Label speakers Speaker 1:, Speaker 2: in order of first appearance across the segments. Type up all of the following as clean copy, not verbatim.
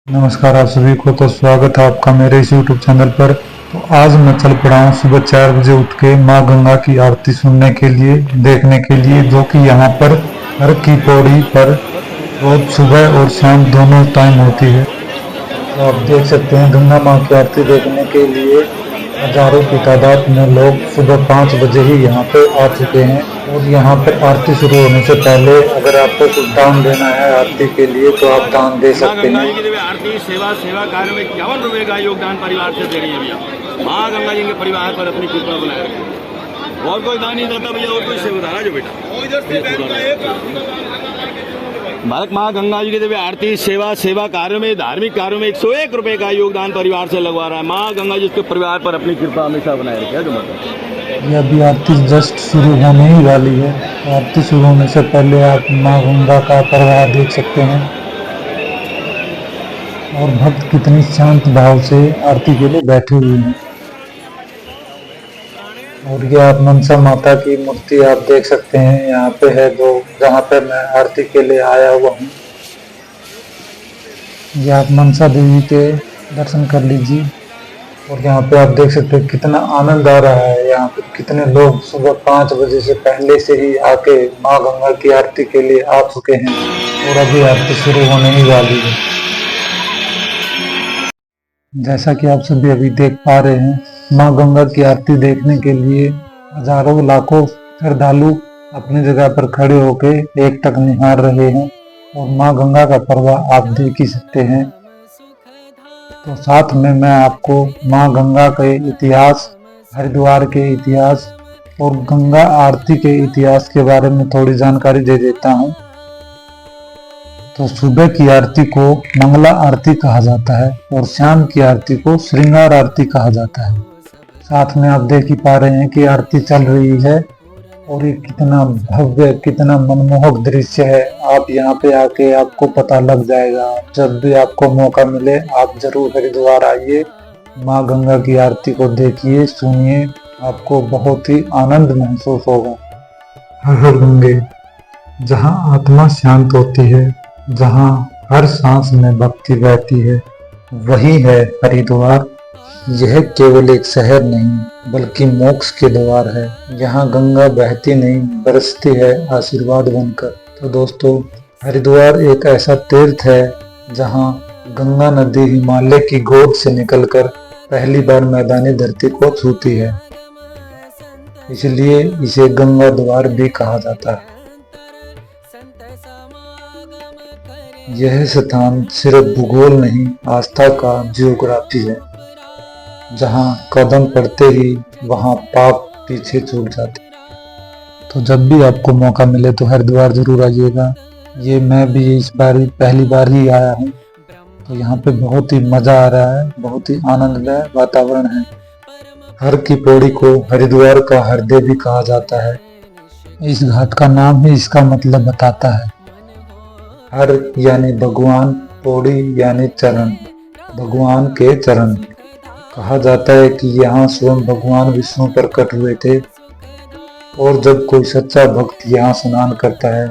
Speaker 1: नमस्कार आप सभी को। तो स्वागत है आपका मेरे इस YouTube चैनल पर। तो आज मैं चल पड़ा हूँ सुबह 4 बजे उठ के माँ गंगा की आरती सुनने के लिए, देखने के लिए, जो कि यहाँ पर हर की पौड़ी पर रोज सुबह और शाम दोनों टाइम होती है। तो आप देख सकते हैं गंगा माँ की आरती देखने के लिए हजारों की तादाद में लोग सुबह 5 बजे ही यहाँ पे आ चुके हैं। और यहाँ पर आरती शुरू होने से पहले अगर आपको कुछ दान देना है आरती के लिए तो आप दान दे
Speaker 2: माँ
Speaker 1: सकते
Speaker 2: गंगा
Speaker 1: हैं।
Speaker 2: जी की देवी आरती सेवा कार्य में 51 रुपए का योगदान परिवार से दे रही है भैया। माँ गंगा जी के परिवार पर अपनी कृपा बनाए रखें। और कोई दान नहीं देता भैया, और कोई सेवादार जो बेटा भारत माँ गंगा जी की देवी आरती सेवा कार्य में, धार्मिक कार्यों में 101 रुपए का योगदान परिवार से लगवा रहा है। माँ गंगा जी के परिवार पर अपनी कृपा हमेशा बनाए रखे। जो मतलब
Speaker 1: ये अभी आरती जस्ट शुरू होने ही वाली है। तो आरती शुरू होने से पहले आप माँ गंगा का प्रवाह देख सकते हैं और भक्त कितनी शांत भाव से आरती के लिए बैठे हुए हैं। और ये आप मनसा माता की मूर्ति आप देख सकते हैं, यहाँ पे है दो, जहाँ पे मैं आरती के लिए आया हुआ हूँ। ये आप मनसा देवी के दर्शन कर लीजिए। और यहाँ पे आप देख सकते हैं कितना आनंद आ रहा है। यहाँ पे कितने लोग सुबह 5 बजे से पहले से ही आके माँ गंगा की आरती के लिए आ चुके हैं और अभी आरती शुरू होने ही वाली है। जैसा कि आप सभी अभी देख पा रहे हैं, माँ गंगा की आरती देखने के लिए हजारों लाखों श्रद्धालु अपनी जगह पर खड़े होके एकटक निहार रहे हैं और माँ गंगा का प्रवाह आप देख ही सकते हैं। तो साथ में मैं आपको माँ गंगा के इतिहास, हरिद्वार के इतिहास और गंगा आरती के इतिहास के बारे में थोड़ी जानकारी दे देता हूँ। तो सुबह की आरती को मंगला आरती कहा जाता है और शाम की आरती को श्रृंगार आरती कहा जाता है। साथ में आप देख ही पा रहे हैं कि आरती चल रही है और ये कितना भव्य, कितना मनमोहक दृश्य है। आप यहाँ पे आके आपको पता लग जाएगा। जब भी आपको मौका मिले आप जरूर हरिद्वार आइए, माँ गंगा की आरती को देखिए, सुनिए, आपको बहुत ही आनंद महसूस होगा। हर हर गंगे, जहाँ आत्मा शांत होती है, जहाँ हर सांस में भक्ति बहती है, वही है हरिद्वार। यह केवल एक शहर नहीं बल्कि मोक्ष के द्वार है। यहाँ गंगा बहती नहीं बरसती है आशीर्वाद बनकर। तो दोस्तों, हरिद्वार एक ऐसा तीर्थ है जहाँ गंगा नदी हिमालय की गोद से निकलकर पहली बार मैदानी धरती को छूती है, इसलिए इसे गंगा द्वार भी कहा जाता है। यह स्थान सिर्फ भूगोल नहीं, आस्था का जियोग्राफी है, जहाँ कदम पड़ते ही वहाँ पाप पीछे छूट जाते। तो जब भी आपको मौका मिले तो हरिद्वार जरूर आइएगा। ये मैं भी इस बार पहली बार ही आया हूँ, तो यहाँ पे बहुत ही मजा आ रहा है, बहुत ही आनंदमय वातावरण है। हर की पौड़ी को हरिद्वार का हृदय भी कहा जाता है। इस घाट का नाम ही इसका मतलब बताता है। हर यानी भगवान, पौड़ी यानी चरण, भगवान के चरण। कहा जाता है कि यहाँ स्वयं भगवान विष्णु प्रकट हुए थे और जब कोई सच्चा भक्त यहाँ स्नान करता है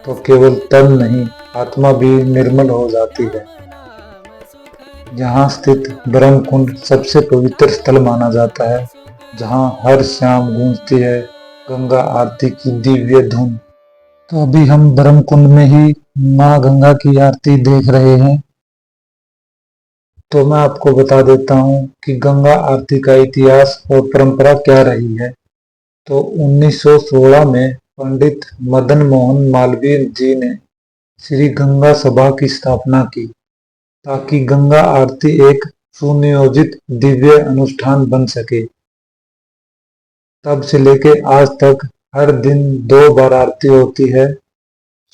Speaker 1: तो केवल तन नहीं, आत्मा भी निर्मल हो जाती है। यहाँ स्थित ब्रह्म कुंड सबसे पवित्र स्थल माना जाता है, जहाँ हर शाम गूंजती है गंगा आरती की दिव्य धुन। तो अभी हम ब्रह्म कुंड में ही माँ गंगा की आरती देख रहे हैं। तो मैं आपको बता देता हूँ कि गंगा आरती का इतिहास और परंपरा क्या रही है। तो 1916 में पंडित मदन मोहन मालवीय जी ने श्री गंगा सभा की स्थापना की ताकि गंगा आरती एक सुनियोजित दिव्य अनुष्ठान बन सके। तब से लेके आज तक हर दिन 2 बार आरती होती है।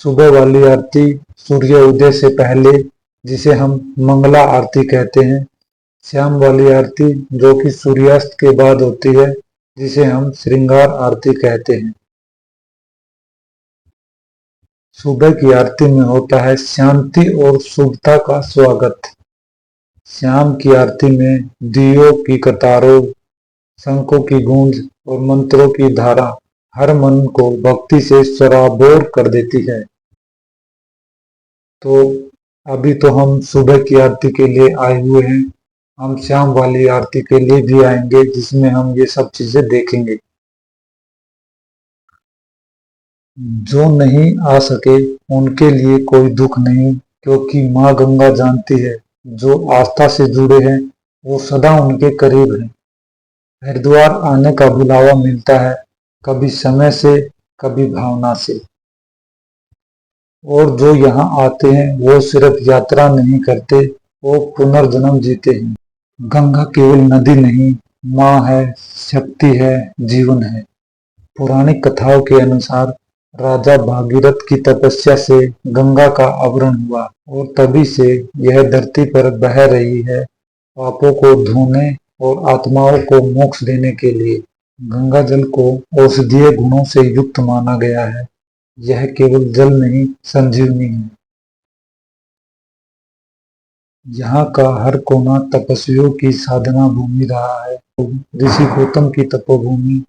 Speaker 1: सुबह वाली आरती सूर्य उदय से पहले, जिसे हम मंगला आरती कहते हैं। शाम वाली आरती जो कि सूर्यास्त के बाद होती है, जिसे हम श्रृंगार आरती कहते हैं। सुबह की आरती में होता है शांति और शुभता का स्वागत। शाम की आरती में दियों की कतारों, शंखों की गूंज और मंत्रों की धारा हर मन को भक्ति से सराबोर कर देती है। तो अभी तो हम सुबह की आरती के लिए आए हुए हैं, हम शाम वाली आरती के लिए भी आएंगे जिसमें हम ये सब चीजें देखेंगे। जो नहीं आ सके उनके लिए कोई दुख नहीं, क्योंकि माँ गंगा जानती है जो आस्था से जुड़े हैं वो सदा उनके करीब हैं। हरिद्वार आने का बुलावा मिलता है, कभी समय से कभी भावना से। और जो यहाँ आते हैं वो सिर्फ यात्रा नहीं करते, वो पुनर्जन्म जीते हैं। गंगा केवल नदी नहीं, माँ है, शक्ति है, जीवन है। पौराणिक कथाओं के अनुसार राजा भागीरथ की तपस्या से गंगा का आवरण हुआ और तभी से यह धरती पर बह रही है, पापों को धोने और आत्माओं को मोक्ष देने के लिए। गंगा जल को औषधीय गुणों से युक्त माना गया है। यह केवल जल नहीं, संजीवनी है। यहाँ का हर कोना तपस्वियों की साधना भूमि रहा है। ऋषि गौतम की तपोभूमि,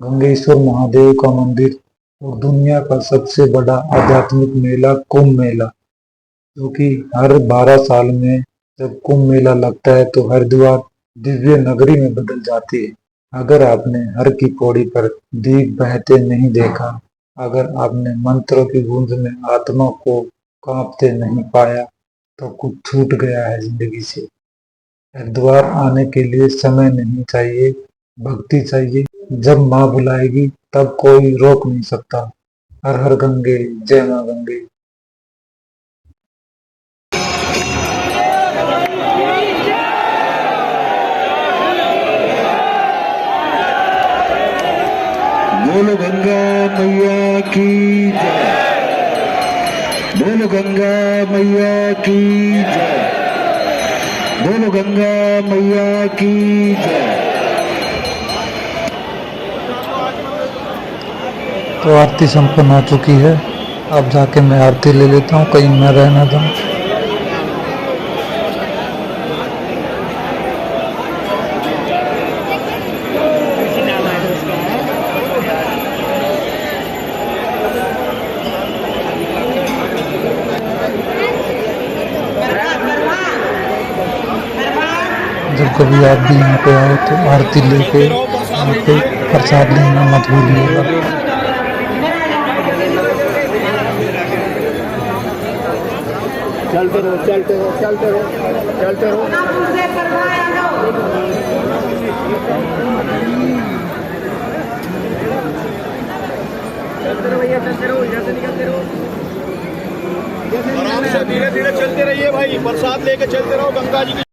Speaker 1: गंगेश्वर महादेव का मंदिर और दुनिया का सबसे बड़ा आध्यात्मिक मेला कुंभ मेला, क्योंकि हर 12 साल में जब कुंभ मेला लगता है तो हरिद्वार दिव्य नगरी में बदल जाती है। अगर आपने हर की पौड़ी पर दीप बहते नहीं देखा, अगर आपने मंत्रों की गूंज में आत्मा को कांपते नहीं पाया, तो कुछ छूट गया है जिंदगी से। हरिद्वार आने के लिए समय नहीं चाहिए, भक्ति चाहिए। जब माँ बुलाएगी तब कोई रोक नहीं सकता। हर हर गंगे, जय माँ गंगे।
Speaker 3: बोलो गंगा मैया की जय, बोलो गंगा मैया की जय, बोलो गंगा मैया की जय।
Speaker 1: तो आरती संपन्न हो चुकी है। अब जाके मैं आरती ले लेता हूँ, कहीं मैं रह ना जाऊँ। जब कभी आप भी यहाँ पे आओ तो आरती लेके यहाँ पे प्रसाद लेना मत भूलिएगा।
Speaker 3: चलते रहो, चलते रहो, चलते रहो, चलते रहो।
Speaker 2: भैया चलते रहो, इधर से निकलते रहो। आराम से धीरे धीरे चलते रहिए भाई, प्रसाद लेके चलते रहो गंगा जी की।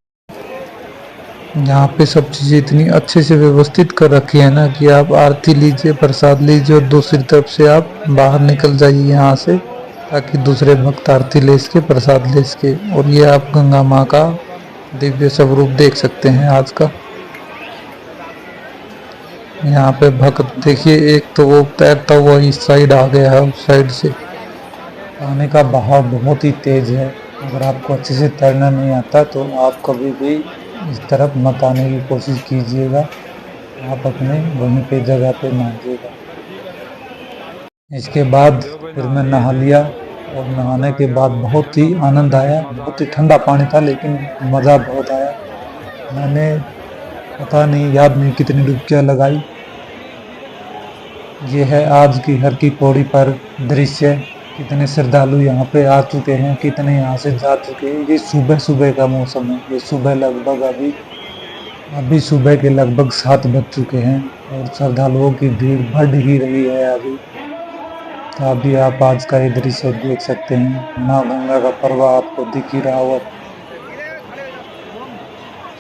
Speaker 1: यहाँ पे सब चीजें इतनी अच्छे से व्यवस्थित कर रखी है ना कि आप आरती लीजिए, प्रसाद लीजिए और दूसरी तरफ से आप बाहर निकल जाइए यहाँ से, ताकि दूसरे भक्त आरती ले सके, प्रसाद ले सके। और ये आप गंगा माँ का दिव्य स्वरूप देख सकते हैं आज का। यहाँ पे भक्त देखिए, एक तो वो तैरता हुआ इस साइड आ गया है, उस साइड से। पानी का बहाव बहुत ही तेज है। अगर आपको अच्छे से तैरना नहीं आता तो आप कभी भी इस तरफ मत आने की कोशिश कीजिएगा, आप अपने वहीं पे जगह पे नहाइएगा। इसके बाद फिर मैं नहा लिया और नहाने के बाद बहुत ही आनंद आया। बहुत ही ठंडा पानी था लेकिन मज़ा बहुत आया। मैंने पता नहीं, याद नहीं कितनी डुबकियाँ लगाई। ये है आज की हर की पौड़ी पर दृश्य। कितने श्रद्धालु यहाँ पे आ चुके हैं, कितने यहाँ से जा चुके हैं। ये सुबह सुबह का मौसम है। ये सुबह लगभग अभी सुबह के लगभग 7 बज चुके हैं और श्रद्धालुओं की भीड़ बढ़ ही रही है अभी। तो अभी आप आज का ये दृश्य देख सकते हैं। माँ गंगा का प्रवाह आपको दिख ही रहा होगा।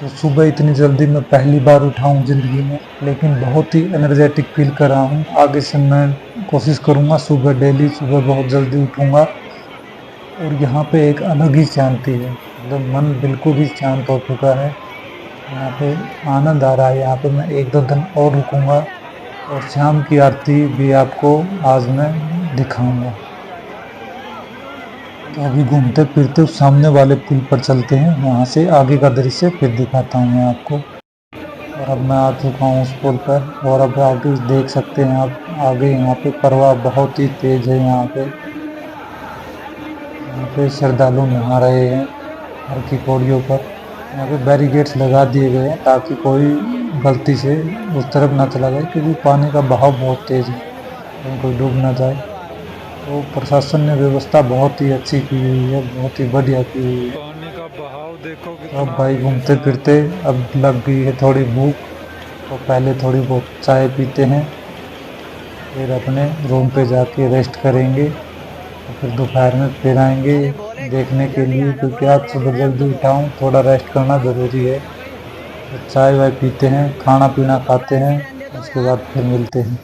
Speaker 1: तो सुबह इतनी जल्दी मैं पहली बार उठा हूँ ज़िंदगी में, लेकिन बहुत ही एनर्जेटिक फील कर रहा हूँ। आगे से मैं कोशिश करूँगा सुबह डेली सुबह बहुत जल्दी उठूँगा। और यहाँ पे एक अलग ही शांति है, मतलब मन बिल्कुल ही शांत हो चुका है। यहाँ पे आनंद आ रहा है। यहाँ पे मैं 1-2 दिन और रुकूँगा और शाम की आरती भी आपको आज मैं दिखाऊँगा। तो अभी घूमते फिरते उस सामने वाले पुल पर चलते हैं, वहाँ से आगे का दृश्य फिर दिखाता हूँ मैं आपको। और अब मैं आ चुका हूँ उस पुल पर और अब आगे देख सकते हैं आप, आगे यहाँ पे प्रवाह बहुत ही तेज है। यहाँ पे यहाँ पे श्रद्धालु नहा रहे हैं हर की पौड़ियों पर। यहाँ पे बैरिकेड्स लगा दिए गए हैं ताकि कोई गलती से उस तरफ ना चला जाए, क्योंकि पानी का बहाव बहुत तेज है, कहीं कोई डूब ना जाए। तो प्रशासन ने व्यवस्था बहुत ही अच्छी की हुई है, बहुत ही बढ़िया की हुई है।
Speaker 4: पानी का बहाव देखो
Speaker 1: तो अब भाई घूमते फिरते अब लग गई है थोड़ी भूख, तो पहले थोड़ी बहुत चाय पीते हैं, फिर अपने रूम पे जाके रेस्ट करेंगे, और फिर दोपहर में फिर आएंगे देखने के लिए, क्योंकि आज सुबह जल्दी उठा हूँ, थोड़ा रेस्ट करना ज़रूरी है। तो चाय वाय पीते हैं, खाना पीना खाते हैं, उसके बाद फिर मिलते हैं।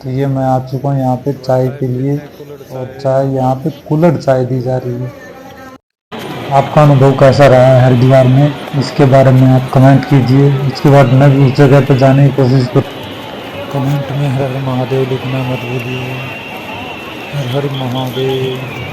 Speaker 1: तो ये मैं आ चुका हूँ यहाँ पे चाय के लिए, और चाय यहाँ पे कुल्हड़ चाय दी जा रही है। आपका अनुभव कैसा रहा है हरिद्वार में, इसके बारे में आप कमेंट कीजिए। इसके बाद मैं भी उस जगह पर जाने की कोशिश करूँ। कमेंट में हर हर महादेव लिखना मत भूलिए। हर हर महादेव।